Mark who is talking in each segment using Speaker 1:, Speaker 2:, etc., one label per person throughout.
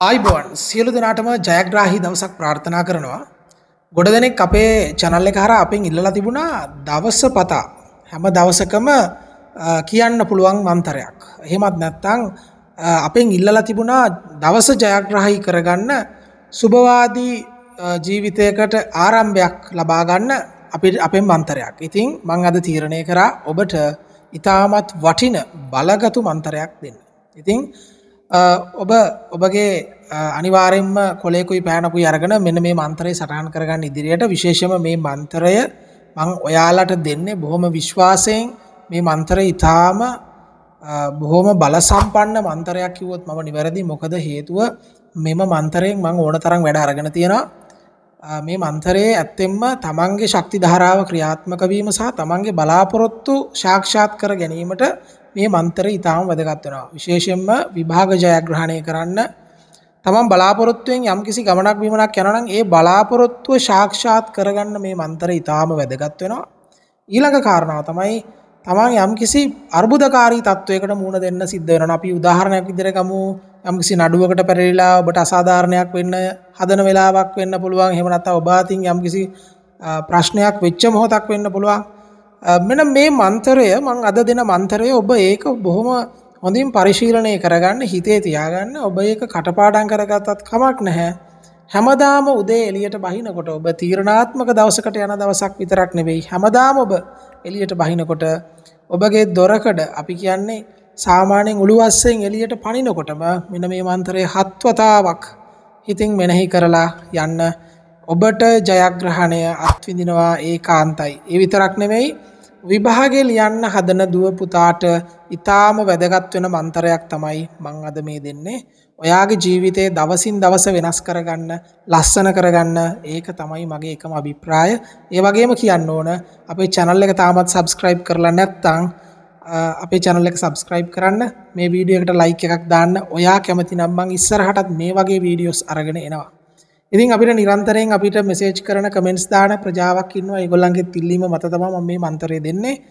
Speaker 1: ආයිබෝන් සියලු දෙනාටම ජයග්‍රාහී දවසක් ප්‍රාර්ථනා කරනවා. ගොඩ දෙනෙක් අපේ channel එක හරහා අපෙන් ඉල්ලලා තිබුණා දවස පතා හැම දවසකම කියන්න පුළුවන් මන්තරයක්. එහෙමත් නැත්නම් අපෙන් ඉල්ලලා තිබුණා දවස ජයග්‍රාහී කරගන්න සුබවාදී ජීවිතයකට ආරම්භයක් ලබා ගන්න අපෙන් මන්තරයක්. ඉතින් මම අද තීරණය කරා ඔබට ඊටමත් වටින බලගතු මන්තරයක් දෙන්න. ඉතින් ඔබගේ අනිවාර්යෙන්ම කොලේකුයි පෑනකුයි අරගෙන මෙන්න මේ මන්ත්‍රය සටහන් කරගන්න ඉදිරියට විශේෂයෙන්ම මේ මන්ත්‍රය මම ඔයාලට දෙන්නේ බොහොම විශ්වාසයෙන් මේ මන්ත්‍රය ඊටාම බොහොම බල සම්පන්න මන්ත්‍රයක් කිව්වොත් මම නිවැරදි මොකද හේතුව මෙම මන්ත්‍රයෙන් මම ඕන තරම් වැඩ අරගෙන තියෙනවා මේ මන්ත්‍රයේ ඇත්තෙන්ම තමන්ගේ ශක්ති ධාරාව ක්‍රියාත්මක වීම සහ තමන්ගේ බලාපොරොත්තු සාක්ෂාත් කර ගැනීමට මේ මන්ත්‍රය ඊටාම වැදගත් වෙනවා. විශේෂයෙන්ම විභාග ජයග්‍රහණය කරන්න තමන් බලාපොරොත්තුෙන් යම්කිසි ගමනක් බිමනක් යනවා නම් ඒ බලාපොරොත්තුව සාක්ෂාත් කරගන්න මේ මන්ත්‍රය ඊටාම වැදගත් වෙනවා. ඊළඟ කාරණාව තමයි තමන් යම්කිසි අර්බුදකාරී තත්වයකට මුහුණ දෙන්න සිද්ධ වෙනවා. අපි උදාහරණයක් විදිහට ගමු යම්කිසි නඩුවකට පෙරලිලා ඔබට අසාධාරණයක් වෙන්න හදන වෙලාවක් වෙන්න පුළුවන්. එහෙම නැත්නම් ඔබ අතින් යම්කිසි ප්‍රශ්නයක් වෙච්ච මොහොතක් වෙන්න පුළුවන්. මෙන්න මේ මන්ත්‍රය මම අද දෙන මන්ත්‍රය ඔබ ඒක බොහොම හොඳින් පරිශීලනය කරගන්න හිතේ තියාගන්න ඔබ ඒක කටපාඩම් කරගත්තත් කමක් නැහැ හැමදාම උදේ එළියට බහිනකොට ඔබ තීරණාත්මක දවසකට යන දවසක් විතරක් නෙවෙයි හැමදාම ඔබ එළියට බහිනකොට ඔබගේ දොරකඩ අපි කියන්නේ සාමාන්‍යයෙන් උළුවස්සෙන් එළියට පනිනකොටම මෙන්න මේ මන්ත්‍රය 7 වතාවක් හිතින් මෙනෙහි කරලා යන්න ඔබට ජයග්‍රහණය අත්විඳිනවා ඒකාන්තයි. ඒ විතරක් නෙමෙයි විභාගේ ලියන්න හදන දුව පුතාට ඊටාම වැදගත් වෙන මන්ත්‍රයක් තමයි මම අද මේ දෙන්නේ. ඔයාගේ ජීවිතේ දවසින් දවස වෙනස් කරගන්න, ලස්සන කරගන්න ඒක තමයි මගේ එකම අභිප්‍රාය. ඒ වගේම කියන්න ඕන අපේ channel එක තාමත් subscribe කරලා නැත්නම් අපේ channel එක subscribe කරන්න, මේ වීඩියෝ එකට like එකක් දාන්න. ඔයා කැමති නම් මම ඉස්සරහටත් මේ වගේ වීඩියෝස් අරගෙන එනවා. ඉතින් අපිට නිරන්තරයෙන් අපිට මෙසේජ් කරන කමෙන්ට්ස් දාන ප්‍රජාවක් ඉන්නවා. ඒගොල්ලන්ගේ තිල්ලීම මත තමයි මම මේ මන්ත්‍රය දෙන්නේ.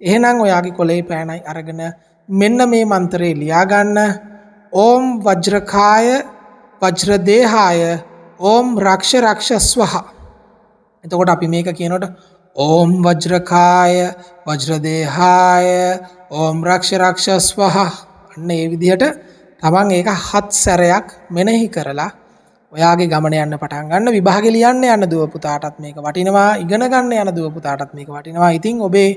Speaker 1: එහෙනම් ඔයාගේ කොලේ පෑනයි අරගෙන මෙන්න මේ මන්ත්‍රය ලියා ගන්න. ඕම් වජ්‍රකාය වජ්‍රදේහාය ඕම් රක්ෂ රක්ෂස්වහ. එතකොට අපි මේක කියනකොට ඕම් වජ්‍රකාය වජ්‍රදේහාය ඕම් රක්ෂ රක්ෂස්වහ. අන්න ඒ විදිහට තමන් ඒක 7 සැරයක් මෙනෙහි කරලා ඔයාගේ ගමන යන්න පටන් ගන්න. විභාගෙ ලියන්න යන දුව පුතාටත් මේක වටිනවා. ඉගෙන ගන්න යන දුව පුතාටත් මේක වටිනවා. ඉතින් ඔබේ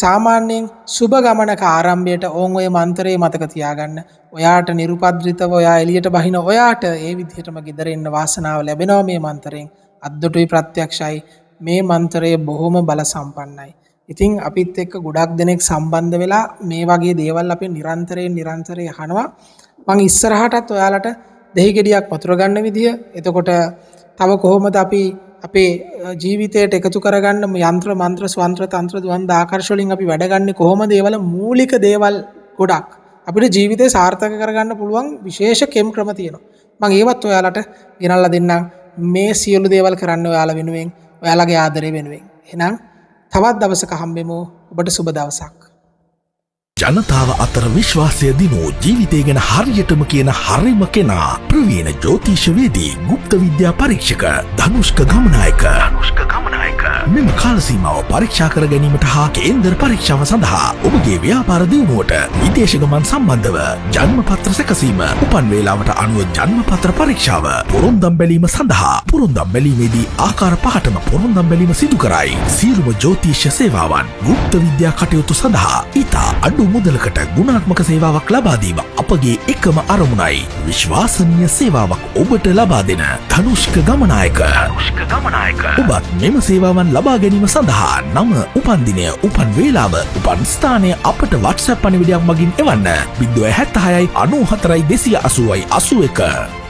Speaker 1: සාමාන්‍යයෙන් සුබ ගමනක ආරම්භයට ඕන් ඔය මන්ත්‍රේ මතක තියාගන්න. ඔයාට නිරුපද්‍රිතව ඔයා එළියට බහින ඔයාට ඒ විදිහටම ගෙදර එන්න වාසනාව ලැබෙනවා මේ මන්ත්‍රයෙන්. අද්දුටුයි ප්‍රත්‍යක්ෂයි. මේ මන්ත්‍රය බොහොම බල සම්පන්නයි. ඉතින් අපිත් එක්ක ගොඩක් දෙනෙක් සම්බන්ධ වෙලා මේ වගේ දේවල් අපි නිරන්තරයෙන් අහනවා. මම ඉස්සරහටත් ඔයාලට දෙහි ගෙඩියක් වතුර ගන්න විදිය, එතකොට තව කොහොමද අපි අපේ ජීවිතයට එකතු කරගන්න යන්ත්‍ර මන්ත්‍ර ස්වන්ත්‍ර තන්ත්‍ර ද්වන්ද ආකර්ෂ වලින් අපි වැඩ ගන්න කොහොමද ඒවල මූලික දේවල් ගොඩක් අපිට ජීවිතේ සාර්ථක කරගන්න පුළුවන් විශේෂ කෙම් ක්‍රම තියෙනවා. මම ඒවත් ඔයාලට ගෙනල්ලා දෙන්නම්. මේ සියලු දේවල් කරන්න ඔයාලා වෙනුවෙන්, ඔයාලගේ ආදරේ වෙනුවෙන්. එහෙනම් තවත් දවසක හම්බෙමු. ඔබට සුබ දවසක්.
Speaker 2: ජනතාව අතර විශ්වාසය දිනූ ජීවිතය ගැන හරියටම කියන හරිම කෙනා ප්‍රවීණ ජ්‍යෝතිෂවේදී ගුප්ත විද්‍යා පරීක්ෂක ධනුෂ්ක ගමනායක. මෙම කාලසීමාව පරීක්ෂා කර ගැනීමට හා කේන්දර පරීක්ෂාව සඳහා ඔබගේ ව්‍යාපාර දියුණුවට විදේශ ගමන් සම්බන්ධව ජන්මපත්‍ර සැකසීම, උපන් වේලාවට අනුව ජන්මපත්‍ර පරීක්ෂාව, පොරොන්දම් බැලීම සඳහා පොරොන්දම් බැලීමේදී ආකාර 5ටම පොරොන්දම් බැලීම සිදු කරයි. සියලුම ජ්‍යෝතිෂ සේවාවන් ගුප්ත විද්‍යා කටයුතු සඳහා ඉතා අඩු මුදලකට ගුණාත්මක සේවාවක් ලබා දීම අපගේ එකම අරමුණයි. විශ්වාසනීය සේවාවක් ඔබට ලබා දෙන ධනුෂ්ක ගමනායක. ඔබත් මෙම සේවාවන් ලබා ගැනීම සඳහා නම, උපන්දිනය, උපන් වේලාව, උපන් ස්ථානය අපට WhatsApp පණිවිඩයක් මගින් එවන්න. 076 94 280 81